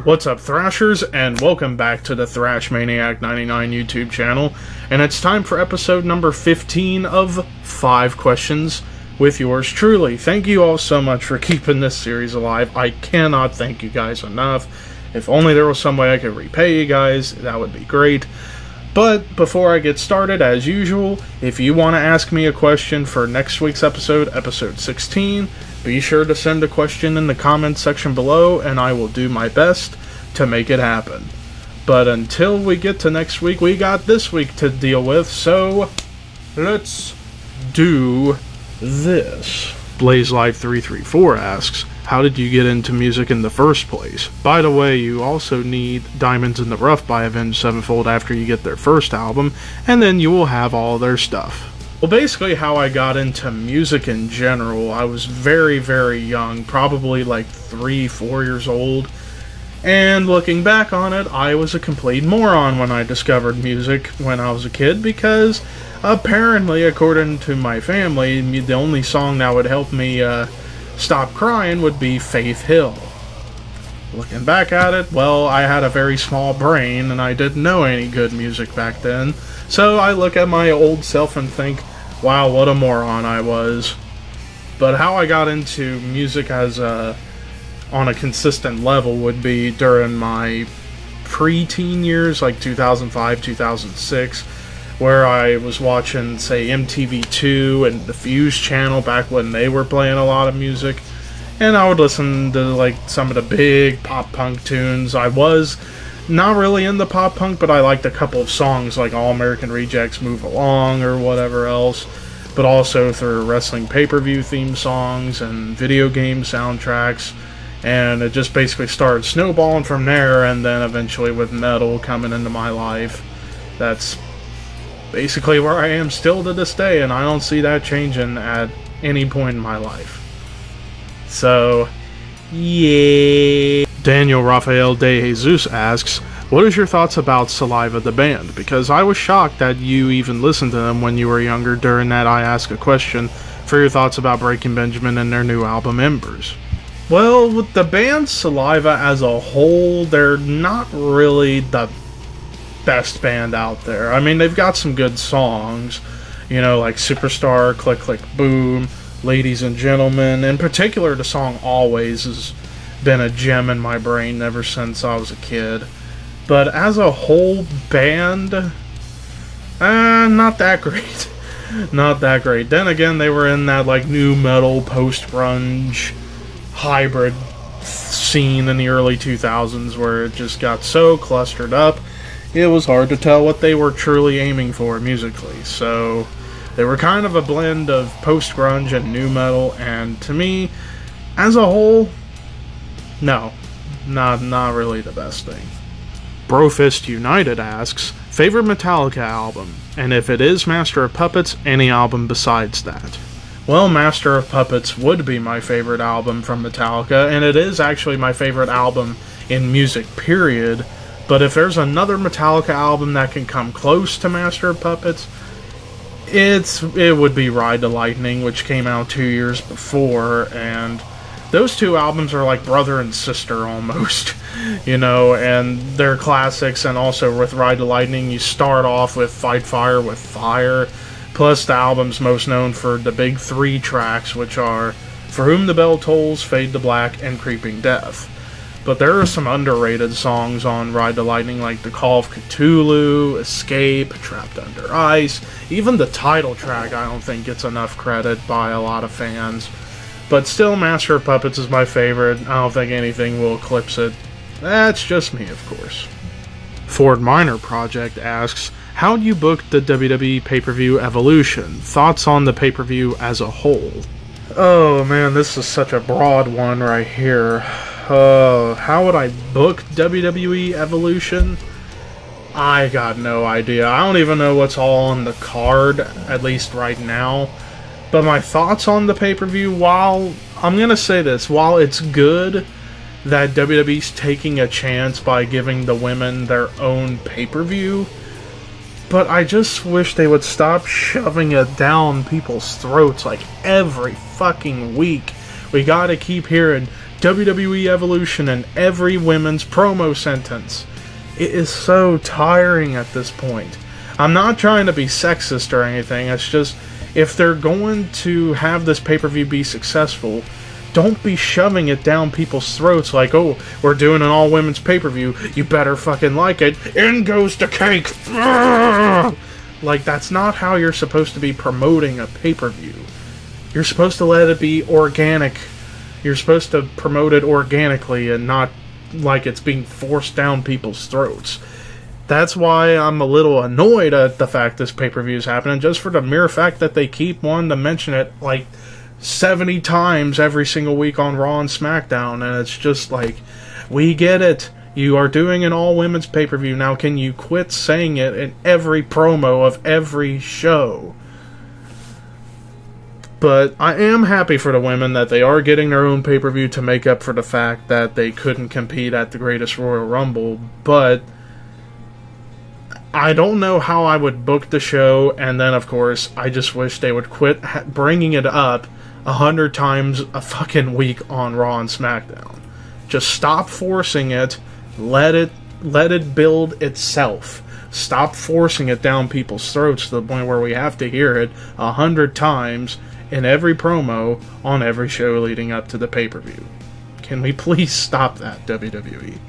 What's up, Thrashers, and welcome back to the Thrash Maniac 99 YouTube channel, and it's time for episode number 15 of 5 Questions with yours truly. Thank you all so much for keeping this series alive. I cannot thank you guys enough. If only there was some way I could repay you guys, that would be great. But before I get started, as usual, if you want to ask me a question for next week's episode, episode 16, be sure to send a question in the comments section below, and I will do my best to make it happen. But until we get to next week, we got this week to deal with, so let's do this. BlazeLife334 asks, how did you get into music in the first place? By the way, you also need Diamonds in the Rough by Avenged Sevenfold after you get their first album, and then you will have all their stuff. Well, basically how I got into music in general, I was very, very young, probably like 3-4 years old, and looking back on it, I was a complete moron when I discovered music when I was a kid, because apparently, according to my family, the only song that would help me stop crying would be Faith Hill. Looking back at it, well, I had a very small brain, and I didn't know any good music back then. So I look at my old self and think, wow, what a moron I was. But how I got into music as on a consistent level would be during my pre-teen years, like 2005, 2006, where I was watching, say, MTV2 and the Fuse channel back when they were playing a lot of music. And I would listen to, like, some of the big pop-punk tunes. I was not really into pop-punk, but I liked a couple of songs like All American Rejects, Move Along, or whatever else. But also through wrestling pay-per-view theme songs and video game soundtracks. And it just basically started snowballing from there, and then eventually with metal coming into my life. That's basically where I am still to this day, and I don't see that changing at any point in my life. So, yeah. Daniel Rafael De Jesus asks, what is your thoughts about Saliva the band? Because I was shocked that you even listened to them when you were younger during that I Ask a Question for your thoughts about Breaking Benjamin and their new album Embers. Well, with the band Saliva as a whole, they're not really the best band out there. I mean, they've got some good songs, you know, like Superstar, Click Click Boom, Ladies and Gentlemen. In particular, the song Always has been a gem in my brain ever since I was a kid. But as a whole band, not that great. Not that great. Then again, they were in that like new metal, post-grunge hybrid scene in the early 2000s where it just got so clustered up, it was hard to tell what they were truly aiming for musically. So they were kind of a blend of post-grunge and new metal, and to me, as a whole, no, not really the best thing. Brofist United asks, favorite Metallica album? And if it is Master of Puppets, any album besides that? Well, Master of Puppets would be my favorite album from Metallica, and it is actually my favorite album in music, period. But if there's another Metallica album that can come close to Master of Puppets, it would be Ride the Lightning, which came out 2 years before, and those two albums are like brother and sister almost, you know, and they're classics. And also with Ride the Lightning, you start off with Fight Fire with Fire, plus the album's most known for the big 3 tracks, which are For Whom the Bell Tolls, Fade to Black, and Creeping Death. But there are some underrated songs on Ride the Lightning, like The Call of Cthulhu, Escape, Trapped Under Ice. Even the title track I don't think gets enough credit by a lot of fans. But still, Master of Puppets is my favorite. I don't think anything will eclipse it. That's just me, of course. Ford Minor Project asks, how do you book the WWE pay-per-view Evolution? Thoughts on the pay-per-view as a whole? Oh man, this is such a broad one right here. How would I book WWE Evolution? I got no idea. I don't even know what's all on the card, at least right now. But my thoughts on the pay-per-view, I'm going to say this, while it's good that WWE's taking a chance by giving the women their own pay-per-view, but I just wish they would stop shoving it down people's throats like every fucking week. We gotta keep hearing WWE Evolution in every women's promo sentence. It is so tiring at this point. I'm not trying to be sexist or anything, it's just, if they're going to have this pay-per-view be successful, don't be shoving it down people's throats like, oh, we're doing an all-women's pay-per-view, you better fucking like it, in goes the cake! Like, that's not how you're supposed to be promoting a pay-per-view. You're supposed to let it be organic. You're supposed to promote it organically and not like it's being forced down people's throats. That's why I'm a little annoyed at the fact this pay-per-view is happening, just for the mere fact that they keep wanting to mention it like 70 times every single week on Raw and SmackDown, and it's just like, we get it. You are doing an all-women's pay-per-view. Now can you quit saying it in every promo of every show? But I am happy for the women that they are getting their own pay-per-view to make up for the fact that they couldn't compete at the Greatest Royal Rumble, but I don't know how I would book the show, and then, of course, I just wish they would quit bringing it up 100 times a fucking week on Raw and SmackDown. Just stop forcing it. Let it build itself. Stop forcing it down people's throats to the point where we have to hear it 100 times in every promo on every show leading up to the pay-per-view. Can we please stop that, WWE?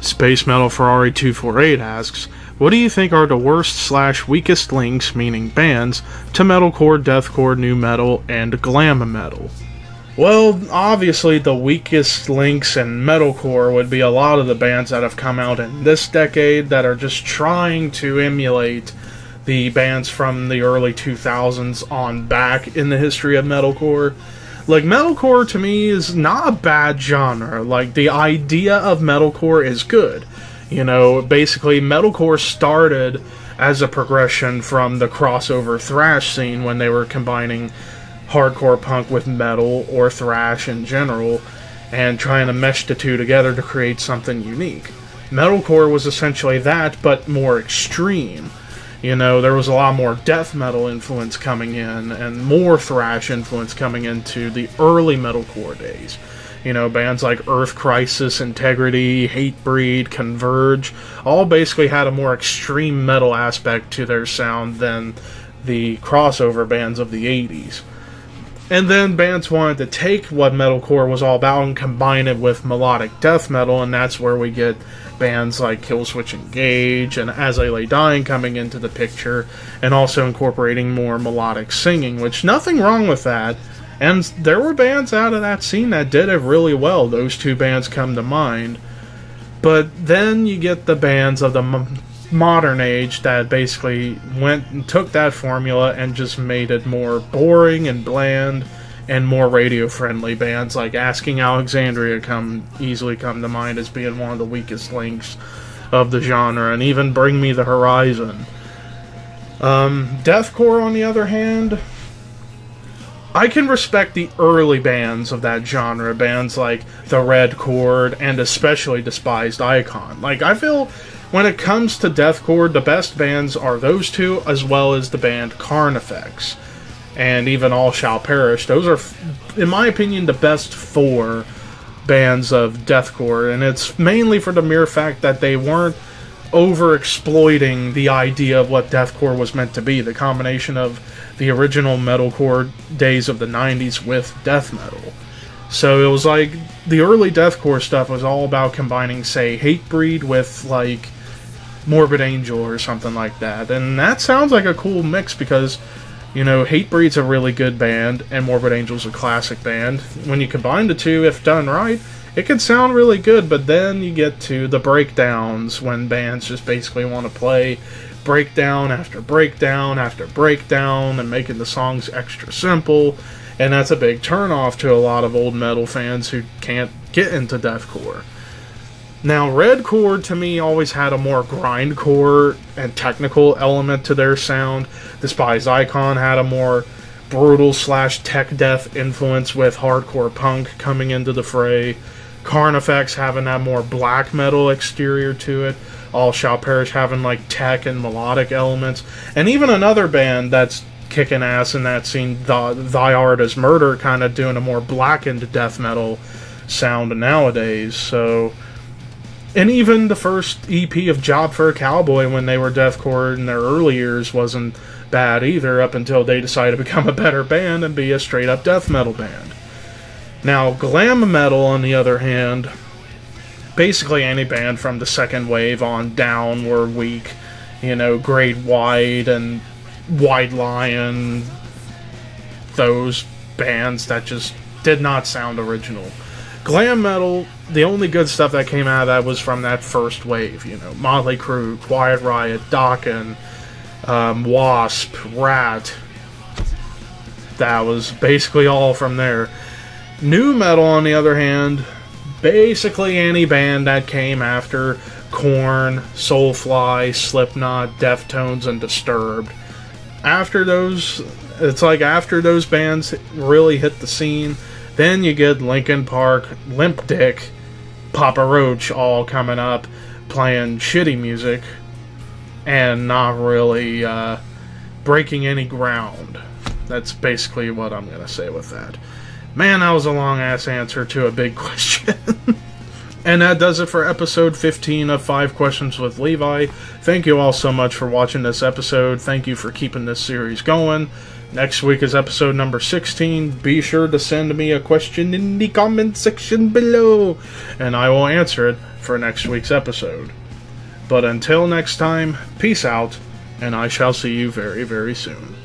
Space Metal Ferrari 248 asks, what do you think are the worst/weakest links, meaning bands, to metalcore, deathcore, nu metal, and glam metal? Well, obviously the weakest links in metalcore would be a lot of the bands that have come out in this decade that are just trying to emulate the bands from the early 2000s on back in the history of metalcore. Like, metalcore to me is not a bad genre. Like, the idea of metalcore is good. You know, basically, metalcore started as a progression from the crossover thrash scene when they were combining hardcore punk with metal or thrash in general and trying to mesh the two together to create something unique. Metalcore was essentially that, but more extreme. You know, there was a lot more death metal influence coming in and more thrash influence coming into the early metalcore days. You know, bands like Earth Crisis, Integrity, Hatebreed, Converge, all basically had a more extreme metal aspect to their sound than the crossover bands of the 80s. And then bands wanted to take what metalcore was all about and combine it with melodic death metal, and that's where we get bands like Killswitch Engage and As I Lay Dying coming into the picture, and also incorporating more melodic singing, which nothing wrong with that. And there were bands out of that scene that did it really well. Those two bands come to mind. But then you get the bands of the modern age that basically went and took that formula and just made it more boring and bland and more radio-friendly. Bands like Asking Alexandria easily come to mind as being one of the weakest links of the genre, and even Bring Me the Horizon. Deathcore, on the other hand, I can respect the early bands of that genre, bands like The Red Chord and especially Despised Icon. Like, I feel when it comes to deathcore, the best bands are those two, as well as the band Carnifex and even All Shall Perish. Those are, in my opinion, the best four bands of deathcore, and it's mainly for the mere fact that they weren't over-exploiting the idea of what deathcore was meant to be, the combination of the original metalcore days of the 90s with death metal. So it was like, the early deathcore stuff was all about combining, say, Hatebreed with, like, Morbid Angel or something like that. And that sounds like a cool mix because, you know, Hatebreed's a really good band and Morbid Angel's a classic band. When you combine the two, if done right, it can sound really good, but then you get to the breakdowns when bands just basically want to play breakdown after breakdown after breakdown and making the songs extra simple, and that's a big turnoff to a lot of old metal fans who can't get into deathcore. Now, Red Chord to me always had a more grindcore and technical element to their sound. Despised Icon had a more brutal / tech death influence with hardcore punk coming into the fray. Carnifex having that more black metal exterior to it. All Shall Perish having like tech and melodic elements. And even another band that's kicking ass in that scene, Thy Art Is Murder, kind of doing a more blackened death metal sound nowadays. So, and even the first EP of Job for a Cowboy, when they were deathcore in their early years, wasn't bad either, up until they decided to become a better band and be a straight up death metal band. Now, glam metal, on the other hand, basically any band from the second wave on down were weak. You know, Great White and White Lion, those bands that just did not sound original. Glam metal, the only good stuff that came out of that was from that first wave. You know, Motley Crue, Quiet Riot, Dokken, Wasp, Rat. That was basically all from there. Nu metal, on the other hand, basically any band that came after Korn, Soulfly, Slipknot, Deftones, and Disturbed. After those, it's like after those bands really hit the scene, then you get Linkin Park, Limp Dick, Papa Roach all coming up, playing shitty music, and not really breaking any ground. That's basically what I'm going to say with that. Man, that was a long-ass answer to a big question. And that does it for episode 15 of 5 Questions with Levi. Thank you all so much for watching this episode. Thank you for keeping this series going. Next week is episode number 16. Be sure to send me a question in the comment section below, and I will answer it for next week's episode. But until next time, peace out, and I shall see you very, very soon.